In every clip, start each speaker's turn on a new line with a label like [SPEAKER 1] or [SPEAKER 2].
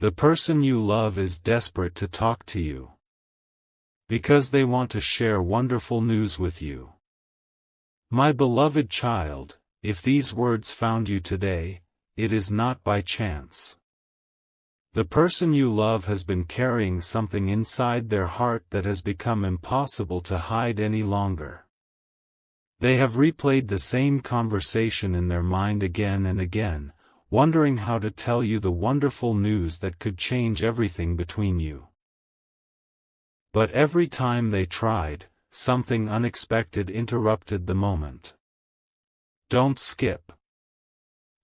[SPEAKER 1] The person you love is desperate to talk to you, because they want to share wonderful news with you. My beloved child, if these words found you today, it is not by chance. The person you love has been carrying something inside their heart that has become impossible to hide any longer. They have replayed the same conversation in their mind again and again, wondering how to tell you the wonderful news that could change everything between you. But every time they tried, something unexpected interrupted the moment. Don't skip.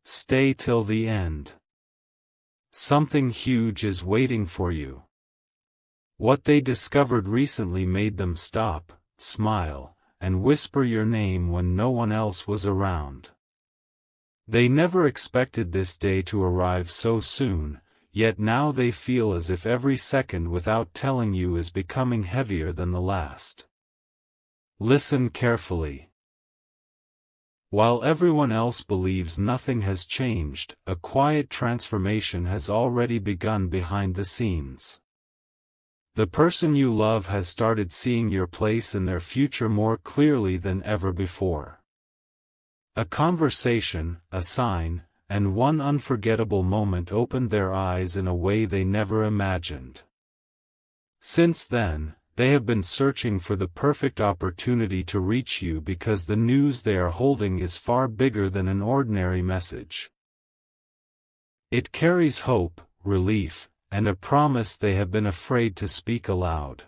[SPEAKER 1] Stay till the end. Something huge is waiting for you. What they discovered recently made them stop, smile, and whisper your name when no one else was around. They never expected this day to arrive so soon, yet now they feel as if every second without telling you is becoming heavier than the last. Listen carefully. While everyone else believes nothing has changed, a quiet transformation has already begun behind the scenes. The person you love has started seeing your place in their future more clearly than ever before. A conversation, a sign, and one unforgettable moment opened their eyes in a way they never imagined. Since then, they have been searching for the perfect opportunity to reach you because the news they are holding is far bigger than an ordinary message. It carries hope, relief, and a promise they have been afraid to speak aloud.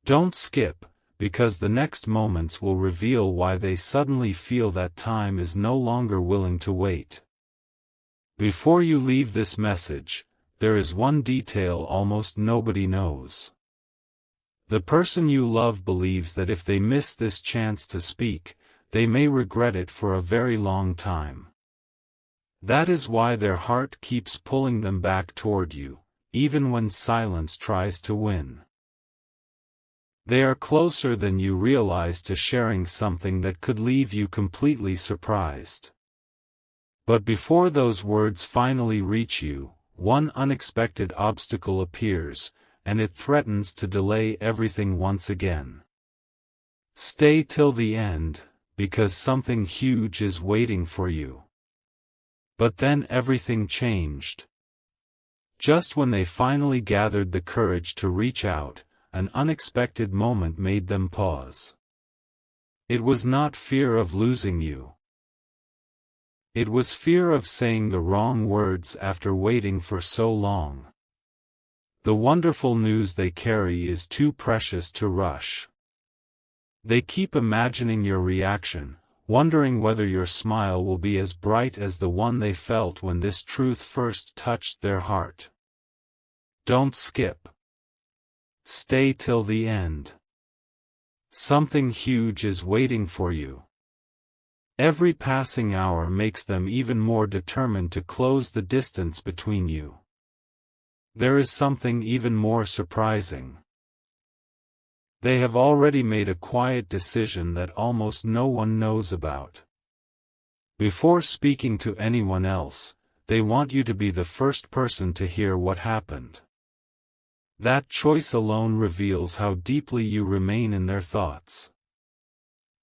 [SPEAKER 1] Don't skip, because the next moments will reveal why they suddenly feel that time is no longer willing to wait. Before you leave this message, there is one detail almost nobody knows. The person you love believes that if they miss this chance to speak, they may regret it for a very long time. That is why their heart keeps pulling them back toward you, even when silence tries to win. They are closer than you realize to sharing something that could leave you completely surprised. But before those words finally reach you, one unexpected obstacle appears, and it threatens to delay everything once again. Stay till the end, because something huge is waiting for you. But then everything changed. Just when they finally gathered the courage to reach out, an unexpected moment made them pause. It was not fear of losing you. It was fear of saying the wrong words after waiting for so long. The wonderful news they carry is too precious to rush. They keep imagining your reaction, wondering whether your smile will be as bright as the one they felt when this truth first touched their heart. Don't skip. Stay till the end. Something huge is waiting for you. Every passing hour makes them even more determined to close the distance between you. There is something even more surprising. They have already made a quiet decision that almost no one knows about. Before speaking to anyone else, they want you to be the first person to hear what happened. That choice alone reveals how deeply you remain in their thoughts.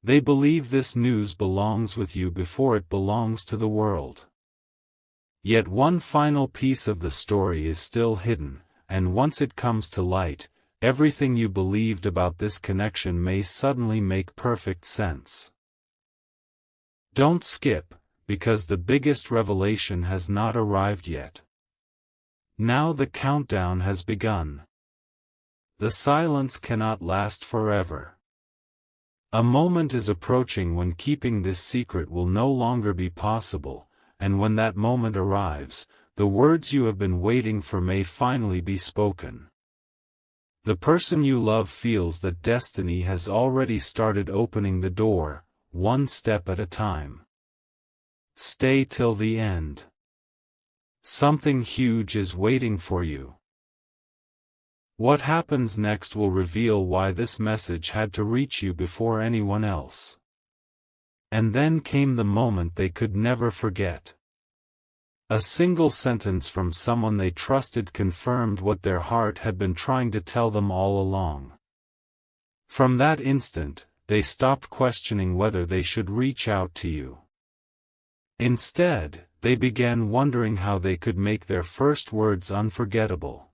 [SPEAKER 1] They believe this news belongs with you before it belongs to the world. Yet one final piece of the story is still hidden, and once it comes to light, everything you believed about this connection may suddenly make perfect sense. Don't skip, because the biggest revelation has not arrived yet. Now the countdown has begun. The silence cannot last forever. A moment is approaching when keeping this secret will no longer be possible, and when that moment arrives, the words you have been waiting for may finally be spoken. The person you love feels that destiny has already started opening the door, one step at a time. Stay till the end. Something huge is waiting for you. What happens next will reveal why this message had to reach you before anyone else. And then came the moment they could never forget. A single sentence from someone they trusted confirmed what their heart had been trying to tell them all along. From that instant, they stopped questioning whether they should reach out to you. Instead, they began wondering how they could make their first words unforgettable.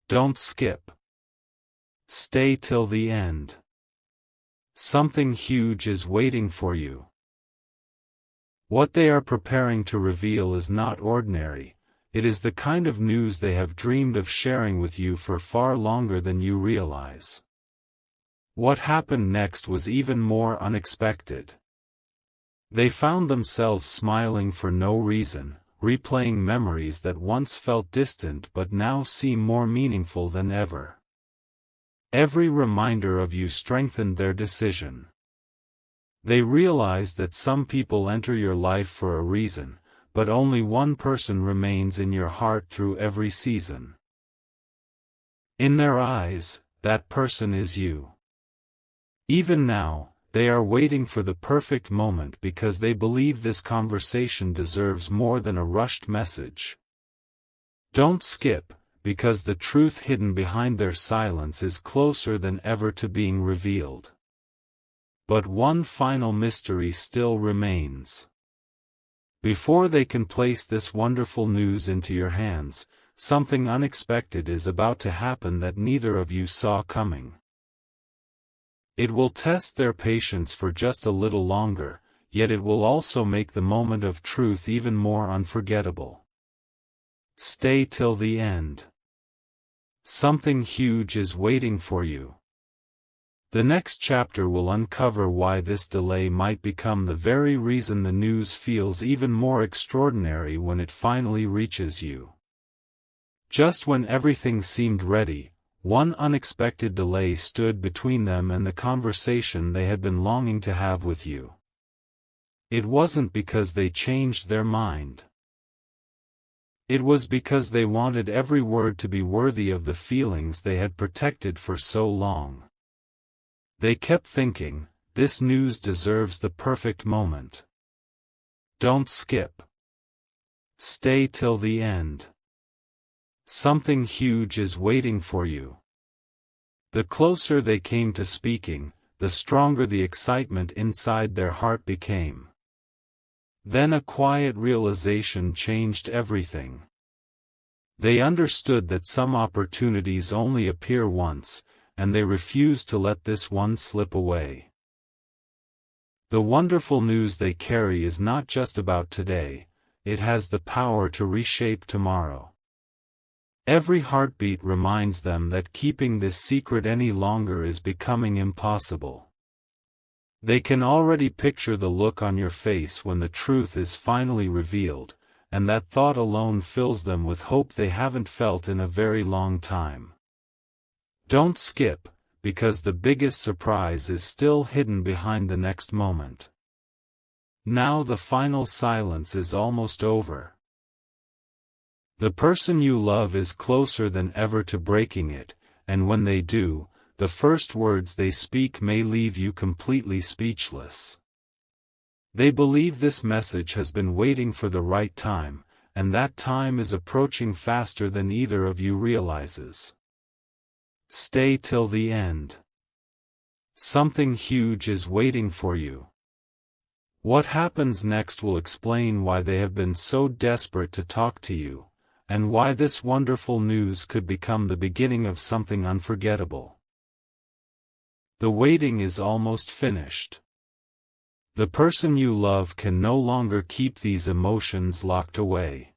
[SPEAKER 1] Don't skip. Stay till the end. Something huge is waiting for you. What they are preparing to reveal is not ordinary, it is the kind of news they have dreamed of sharing with you for far longer than you realize. What happened next was even more unexpected. They found themselves smiling for no reason, replaying memories that once felt distant but now seem more meaningful than ever. Every reminder of you strengthened their decision. They realized that some people enter your life for a reason, but only one person remains in your heart through every season. In their eyes, that person is you. Even now, they are waiting for the perfect moment because they believe this conversation deserves more than a rushed message. Don't skip, because the truth hidden behind their silence is closer than ever to being revealed. But one final mystery still remains. Before they can place this wonderful news into your hands, something unexpected is about to happen that neither of you saw coming. It will test their patience for just a little longer, yet it will also make the moment of truth even more unforgettable. Stay till the end. Something huge is waiting for you. The next chapter will uncover why this delay might become the very reason the news feels even more extraordinary when it finally reaches you. Just when everything seemed ready, one unexpected delay stood between them and the conversation they had been longing to have with you. It wasn't because they changed their mind. It was because they wanted every word to be worthy of the feelings they had protected for so long. They kept thinking, this news deserves the perfect moment. Don't skip. Stay till the end. Something huge is waiting for you. The closer they came to speaking, the stronger the excitement inside their heart became. Then a quiet realization changed everything. They understood that some opportunities only appear once, and they refused to let this one slip away. The wonderful news they carry is not just about today, it has the power to reshape tomorrow. Every heartbeat reminds them that keeping this secret any longer is becoming impossible. They can already picture the look on your face when the truth is finally revealed, and that thought alone fills them with hope they haven't felt in a very long time. Don't skip, because the biggest surprise is still hidden behind the next moment. Now the final silence is almost over. The person you love is closer than ever to breaking it, and when they do, the first words they speak may leave you completely speechless. They believe this message has been waiting for the right time, and that time is approaching faster than either of you realizes. Stay till the end. Something huge is waiting for you. What happens next will explain why they have been so desperate to talk to you, and why this wonderful news could become the beginning of something unforgettable. The waiting is almost finished. The person you love can no longer keep these emotions locked away.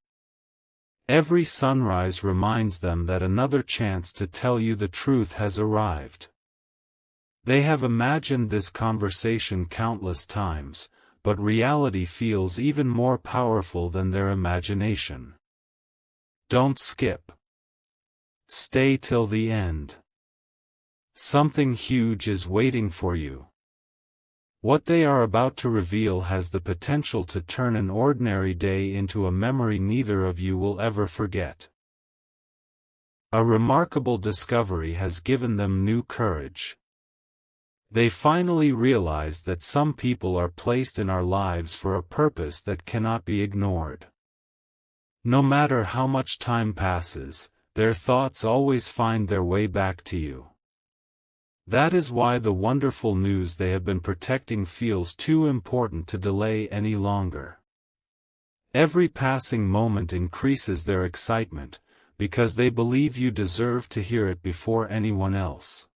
[SPEAKER 1] Every sunrise reminds them that another chance to tell you the truth has arrived. They have imagined this conversation countless times, but reality feels even more powerful than their imagination. Don't skip. Stay till the end. Something huge is waiting for you. What they are about to reveal has the potential to turn an ordinary day into a memory neither of you will ever forget. A remarkable discovery has given them new courage. They finally realize that some people are placed in our lives for a purpose that cannot be ignored. No matter how much time passes, their thoughts always find their way back to you. That is why the wonderful news they have been protecting feels too important to delay any longer. Every passing moment increases their excitement, because they believe you deserve to hear it before anyone else.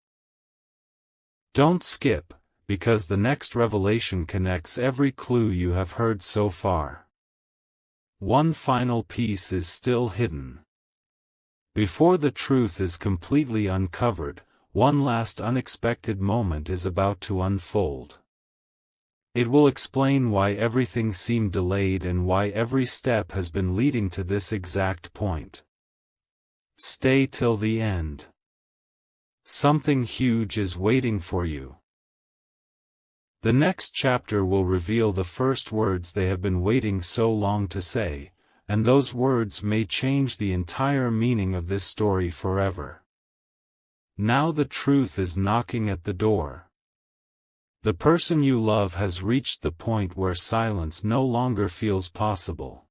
[SPEAKER 1] Don't skip, because the next revelation connects every clue you have heard so far. One final piece is still hidden. Before the truth is completely uncovered, one last unexpected moment is about to unfold. It will explain why everything seemed delayed and why every step has been leading to this exact point. Stay till the end. Something huge is waiting for you. The next chapter will reveal the first words they have been waiting so long to say, and those words may change the entire meaning of this story forever. Now the truth is knocking at the door. The person you love has reached the point where silence no longer feels possible.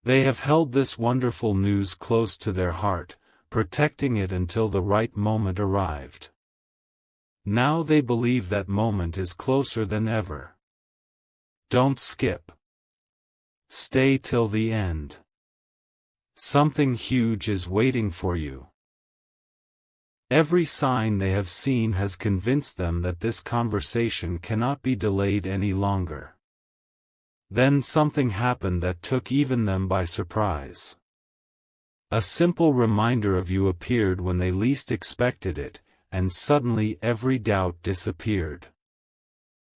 [SPEAKER 1] They have held this wonderful news close to their heart, protecting it until the right moment arrived. Now they believe that moment is closer than ever. Don't skip. Stay till the end. Something huge is waiting for you. Every sign they have seen has convinced them that this conversation cannot be delayed any longer. Then something happened that took even them by surprise. A simple reminder of you appeared when they least expected it, and suddenly every doubt disappeared.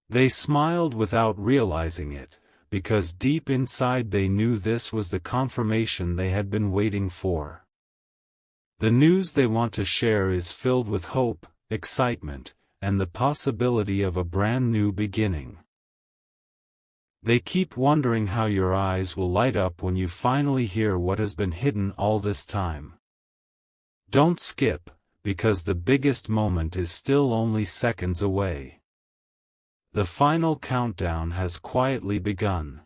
[SPEAKER 1] They smiled without realizing it, because deep inside they knew this was the confirmation they had been waiting for. The news they want to share is filled with hope, excitement, and the possibility of a brand new beginning. They keep wondering how your eyes will light up when you finally hear what has been hidden all this time. Don't skip, because the biggest moment is still only seconds away. The final countdown has quietly begun.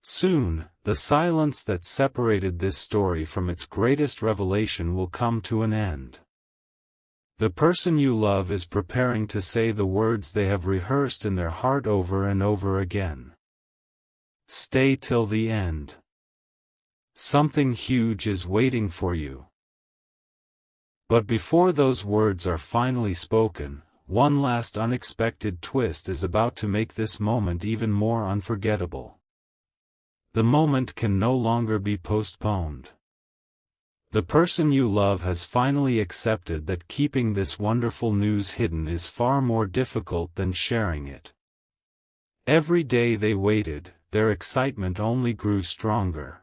[SPEAKER 1] Soon, the silence that separated this story from its greatest revelation will come to an end. The person you love is preparing to say the words they have rehearsed in their heart over and over again. Stay till the end. Something huge is waiting for you. But before those words are finally spoken, one last unexpected twist is about to make this moment even more unforgettable. The moment can no longer be postponed. The person you love has finally accepted that keeping this wonderful news hidden is far more difficult than sharing it. Every day they waited, their excitement only grew stronger.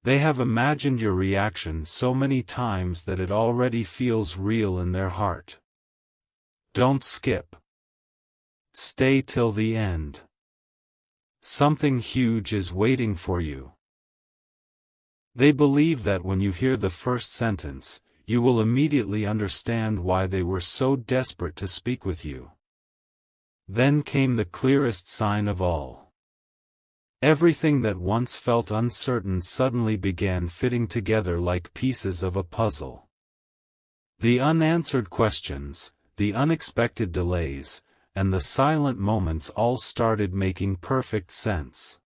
[SPEAKER 1] They have imagined your reaction so many times that it already feels real in their heart. Don't skip. Stay till the end. Something huge is waiting for you. They believe that when you hear the first sentence, you will immediately understand why they were so desperate to speak with you. Then came the clearest sign of all. Everything that once felt uncertain suddenly began fitting together like pieces of a puzzle. The unanswered questions, the unexpected delays, and the silent moments all started making perfect sense.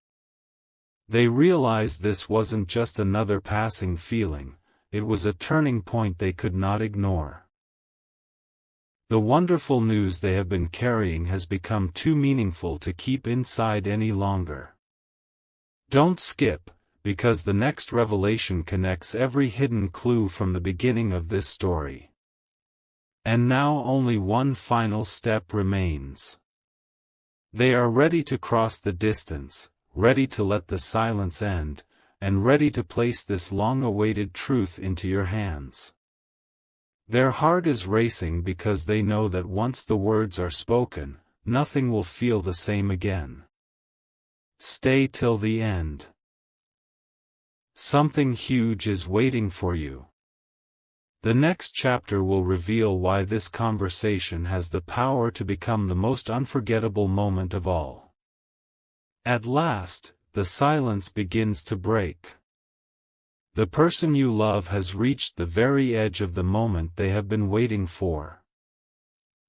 [SPEAKER 1] They realized this wasn't just another passing feeling, it was a turning point they could not ignore. The wonderful news they have been carrying has become too meaningful to keep inside any longer. Don't skip, because the next revelation connects every hidden clue from the beginning of this story. And now only one final step remains. They are ready to cross the distance, ready to let the silence end, and ready to place this long-awaited truth into your hands. Their heart is racing because they know that once the words are spoken, nothing will feel the same again. Stay till the end. Something huge is waiting for you. The next chapter will reveal why this conversation has the power to become the most unforgettable moment of all. At last, the silence begins to break. The person you love has reached the very edge of the moment they have been waiting for.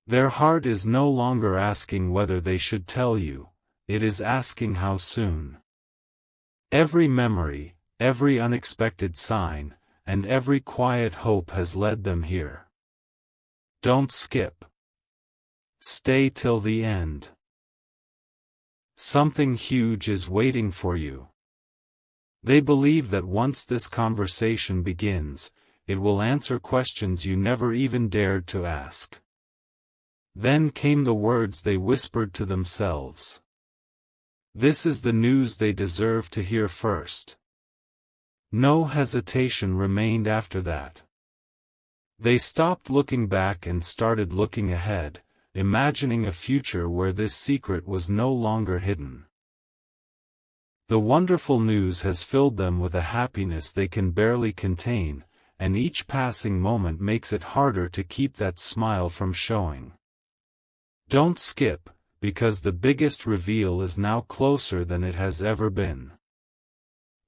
[SPEAKER 1] Their heart is no longer asking whether they should tell you, it is asking how soon. Every memory, every unexpected sign, and every quiet hope has led them here. Don't skip. Stay till the end. Something huge is waiting for you. They believe that once this conversation begins, it will answer questions you never even dared to ask. Then came the words they whispered to themselves. This is the news they deserve to hear first. No hesitation remained after that. They stopped looking back and started looking ahead, imagining a future where this secret was no longer hidden. The wonderful news has filled them with a happiness they can barely contain, and each passing moment makes it harder to keep that smile from showing. Don't skip, because the biggest reveal is now closer than it has ever been.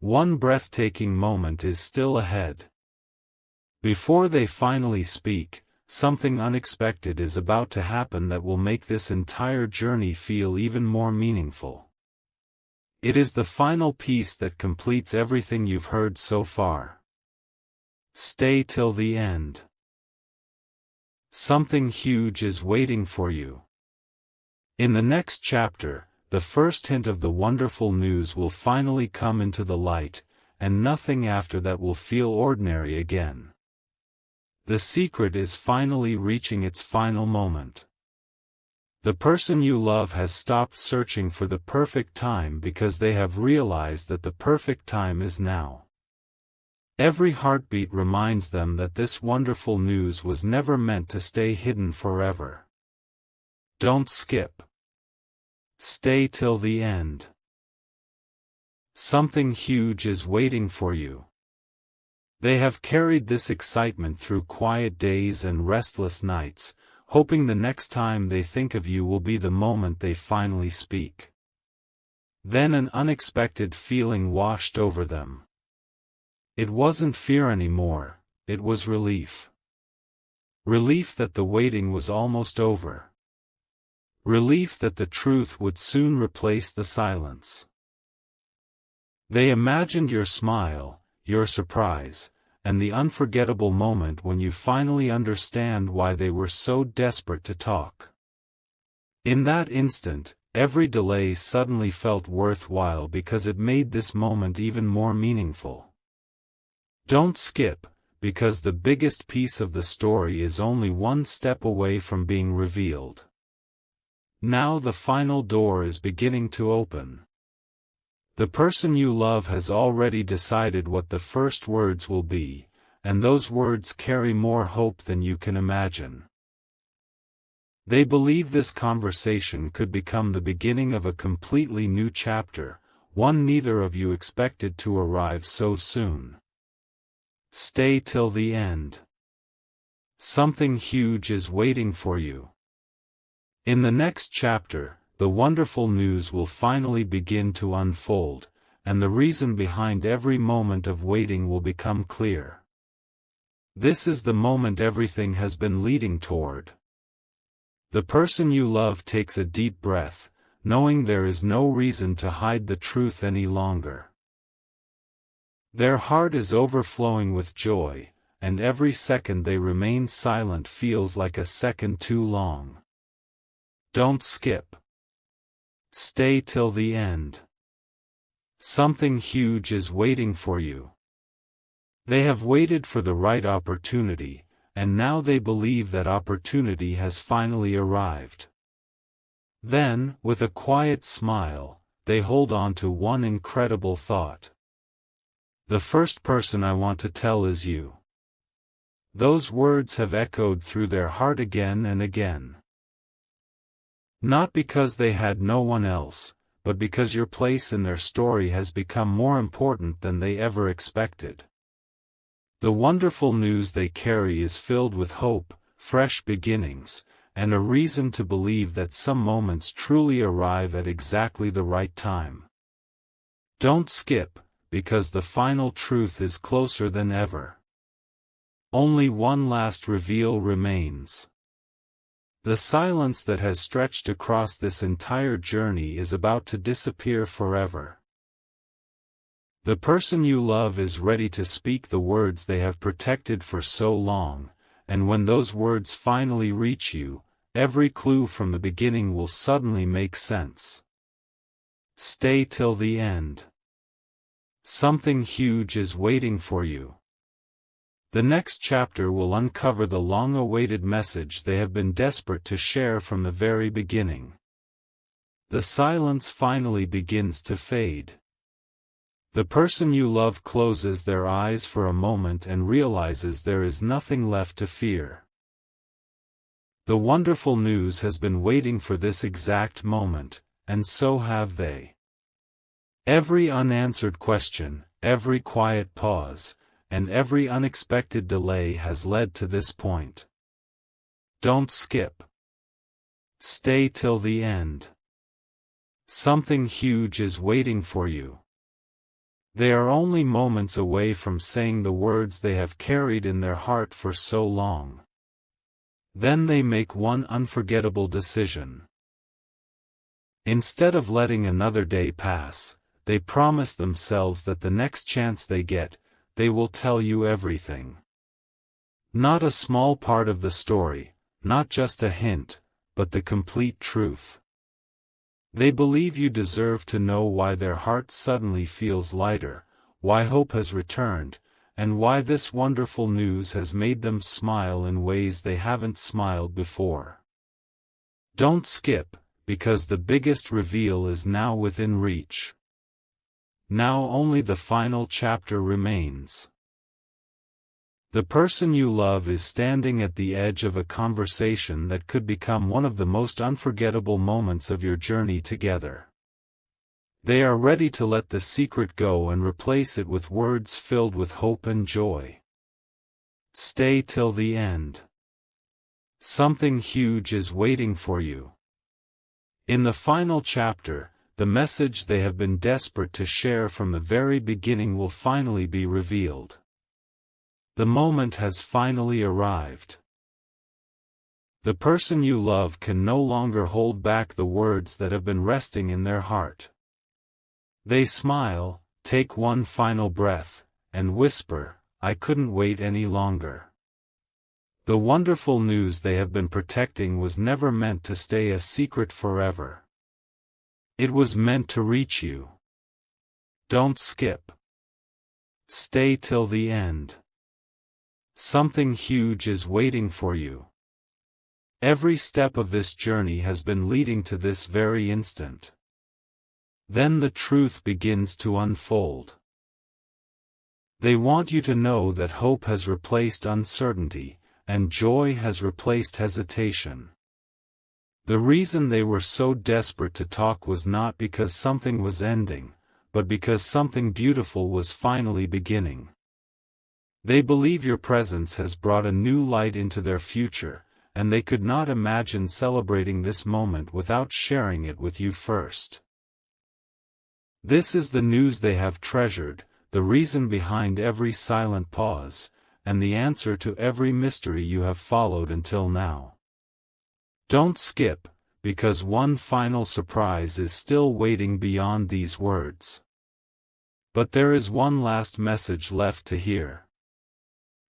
[SPEAKER 1] One breathtaking moment is still ahead. Before they finally speak, something unexpected is about to happen that will make this entire journey feel even more meaningful. It is the final piece that completes everything you've heard so far. Stay till the end. Something huge is waiting for you. In the next chapter, the first hint of the wonderful news will finally come into the light, and nothing after that will feel ordinary again. The secret is finally reaching its final moment. The person you love has stopped searching for the perfect time because they have realized that the perfect time is now. Every heartbeat reminds them that this wonderful news was never meant to stay hidden forever. Don't skip. Stay till the end. Something huge is waiting for you. They have carried this excitement through quiet days and restless nights, hoping the next time they think of you will be the moment they finally speak. Then an unexpected feeling washed over them. It wasn't fear anymore, it was relief. Relief that the waiting was almost over. Relief that the truth would soon replace the silence. They imagined your smile, your surprise, and the unforgettable moment when you finally understand why they were so desperate to talk. In that instant, every delay suddenly felt worthwhile because it made this moment even more meaningful. Don't skip, because the biggest piece of the story is only one step away from being revealed. Now the final door is beginning to open. The person you love has already decided what the first words will be, and those words carry more hope than you can imagine. They believe this conversation could become the beginning of a completely new chapter, one neither of you expected to arrive so soon. Stay till the end. Something huge is waiting for you. In the next chapter, the wonderful news will finally begin to unfold, and the reason behind every moment of waiting will become clear. This is the moment everything has been leading toward. The person you love takes a deep breath, knowing there is no reason to hide the truth any longer. Their heart is overflowing with joy, and every second they remain silent feels like a second too long. Don't skip. Stay till the end. Something huge is waiting for you. They have waited for the right opportunity, and now they believe that opportunity has finally arrived. Then, with a quiet smile, they hold on to one incredible thought. The first person I want to tell is you. Those words have echoed through their heart again and again. Not because they had no one else, but because your place in their story has become more important than they ever expected. The wonderful news they carry is filled with hope, fresh beginnings, and a reason to believe that some moments truly arrive at exactly the right time. Don't skip, because the final truth is closer than ever. Only one last reveal remains. The silence that has stretched across this entire journey is about to disappear forever. The person you love is ready to speak the words they have protected for so long, and when those words finally reach you, every clue from the beginning will suddenly make sense. Stay till the end. Something huge is waiting for you. The next chapter will uncover the long-awaited message they have been desperate to share from the very beginning. The silence finally begins to fade. The person you love closes their eyes for a moment and realizes there is nothing left to fear. The wonderful news has been waiting for this exact moment, and so have they. Every unanswered question, every quiet pause, and every unexpected delay has led to this point. Don't skip. Stay till the end. Something huge is waiting for you. They are only moments away from saying the words they have carried in their heart for so long. Then they make one unforgettable decision. Instead of letting another day pass, they promise themselves that the next chance they get, they will tell you everything. Not a small part of the story, not just a hint, but the complete truth. They believe you deserve to know why their heart suddenly feels lighter, why hope has returned, and why this wonderful news has made them smile in ways they haven't smiled before. Don't skip, because the biggest reveal is now within reach. Now only the final chapter remains. The person you love is standing at the edge of a conversation that could become one of the most unforgettable moments of your journey together. They are ready to let the secret go and replace it with words filled with hope and joy. Stay till the end. Something huge is waiting for you. In the final chapter, the message they have been desperate to share from the very beginning will finally be revealed. The moment has finally arrived. The person you love can no longer hold back the words that have been resting in their heart. They smile, take one final breath, and whisper, "I couldn't wait any longer." The wonderful news they have been protecting was never meant to stay a secret forever. It was meant to reach you. Don't skip. Stay till the end. Something huge is waiting for you. Every step of this journey has been leading to this very instant. Then the truth begins to unfold. They want you to know that hope has replaced uncertainty, and joy has replaced hesitation. The reason they were so desperate to talk was not because something was ending, but because something beautiful was finally beginning. They believe your presence has brought a new light into their future, and they could not imagine celebrating this moment without sharing it with you first. This is the news they have treasured, the reason behind every silent pause, and the answer to every mystery you have followed until now. Don't skip, because one final surprise is still waiting beyond these words. But there is one last message left to hear.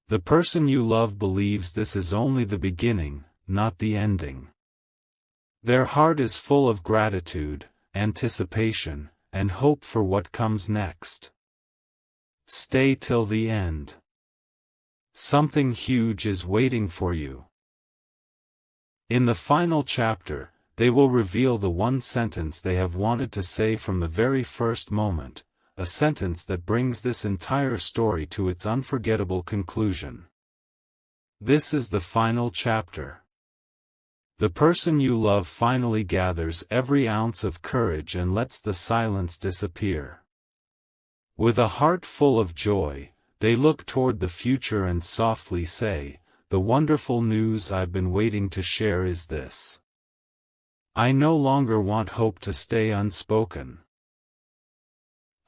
[SPEAKER 1] The person you love believes this is only the beginning, not the ending. Their heart is full of gratitude, anticipation, and hope for what comes next. Stay till the end. Something huge is waiting for you. In the final chapter, they will reveal the one sentence they have wanted to say from the very first moment, a sentence that brings this entire story to its unforgettable conclusion. This is the final chapter. The person you love finally gathers every ounce of courage and lets the silence disappear. With a heart full of joy, they look toward the future and softly say, "The wonderful news I've been waiting to share is this. I no longer want hope to stay unspoken.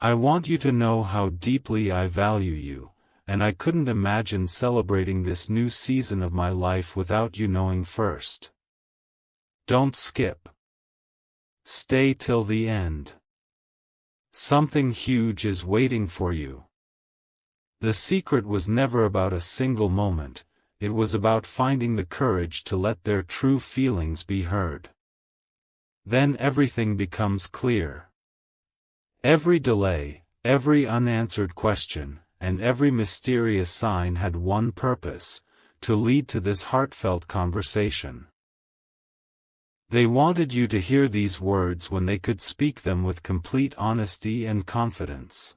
[SPEAKER 1] I want you to know how deeply I value you, and I couldn't imagine celebrating this new season of my life without you knowing first. Don't skip. Stay till the end. Something huge is waiting for you. The secret was never about a single moment, it was about finding the courage to let their true feelings be heard. Then everything becomes clear. Every delay, every unanswered question, and every mysterious sign had one purpose: to lead to this heartfelt conversation. They wanted you to hear these words when they could speak them with complete honesty and confidence.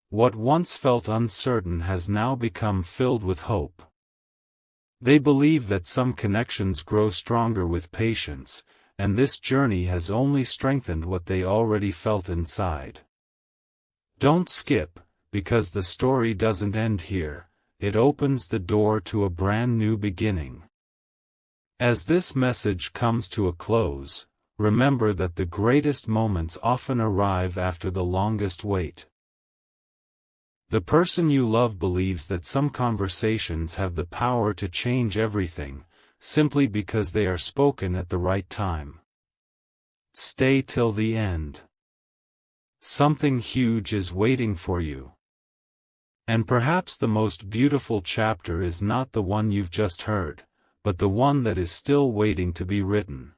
[SPEAKER 1] What once felt uncertain has now become filled with hope. They believe that some connections grow stronger with patience, and this journey has only strengthened what they already felt inside. Don't skip, because the story doesn't end here, it opens the door to a brand new beginning. As this message comes to a close, remember that the greatest moments often arrive after the longest wait. The person you love believes that some conversations have the power to change everything, simply because they are spoken at the right time. Stay till the end. Something huge is waiting for you. And perhaps the most beautiful chapter is not the one you've just heard, but the one that is still waiting to be written.